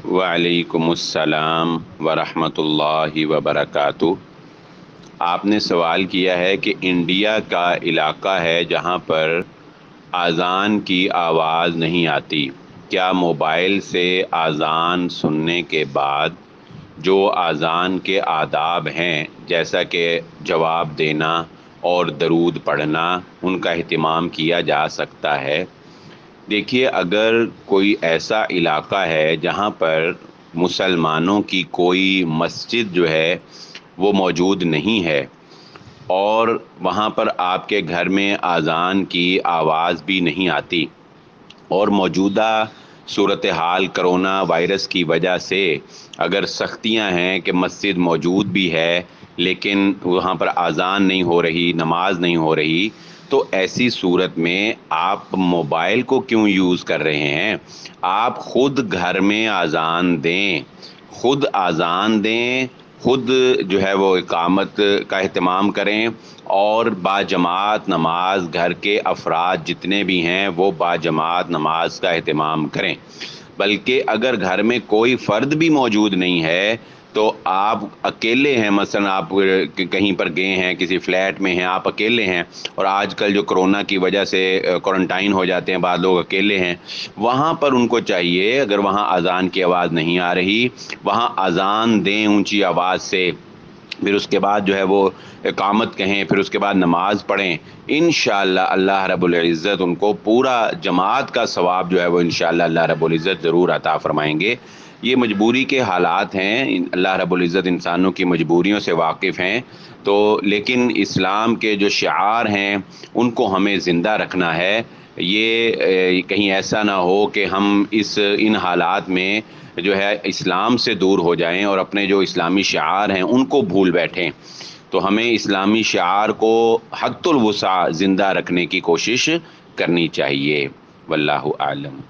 وعلیکم السلام ورحمۃ اللہ وبرکاتہ۔ آپ نے سوال کیا ہے کہ انڈیا کا علاقہ ہے جہاں پر اذان کی آواز نہیں آتی، کیا موبائل سے اذان سننے کے بعد جو اذان کے آداب ہیں جیسا کہ جواب دینا اور درود پڑھنا ان کا اہتمام کیا جا سکتا ہے؟ دیکھیے، اگر کوئی ایسا علاقہ ہے جہاں پر مسلمانوں کی کوئی مسجد جو ہے وہ موجود نہیں ہے اور وہاں پر آپ کے گھر میں اذان کی آواز بھی نہیں آتی، اور موجودہ صورتحال کرونا وائرس کی وجہ سے اگر سختیاں ہیں کہ مسجد موجود بھی ہے لیکن وہاں پر اذان نہیں ہو رہی، نماز نہیں ہو رہی، تو ایسی صورت میں آپ موبائل کو کیوں یوز کر رہے ہیں؟ آپ خود گھر میں اذان دیں، خود اذان دیں، خود جو ہے وہ اقامت کا اہتمام کریں، اور باجماعت نماز گھر کے افراد جتنے بھی ہیں وہ باجماعت نماز کا اہتمام کریں۔ بلکہ اگر گھر میں کوئی فرد بھی موجود نہیں ہے تو آپ اکیلے ہیں، مثلا آپ کہیں پر گئے ہیں، کسی فلیٹ میں ہیں، آپ اکیلے ہیں، اور آج کل جو کرونا کی وجہ سے کوارنٹائن ہو جاتے ہیں بعض لوگ، اکیلے ہیں، وہاں پر ان کو چاہیے اگر وہاں اذان کی آواز نہیں آ رہی وہاں اذان دیں اونچی آواز سے، پھر اس کے بعد جو ہے وہ اقامت کہیں، پھر اس کے بعد نماز پڑھیں۔ انشاءاللہ اللہ رب العزت ان کو پورا جماعت کا ثواب جو ہے وہ انشاءاللہ اللہ رب العزت ضرور عطا فرمائیں گے۔ یہ مجبوری کے حالات ہیں، اللہ رب العزت انسانوں کی مجبوریوں سے واقف ہیں، تو لیکن اسلام کے جو شعار ہیں ان کو ہمیں زندہ رکھنا ہے۔ یہ کہیں ایسا نہ ہو کہ ہم ان حالات میں جو ہے اسلام سے دور ہو جائیں اور اپنے جو اسلامی شعار ہیں ان کو بھول بیٹھیں۔ تو ہمیں اسلامی شعار کو حد الوسع زندہ رکھنے کی کوشش کرنی چاہیے۔ واللہ اعلم۔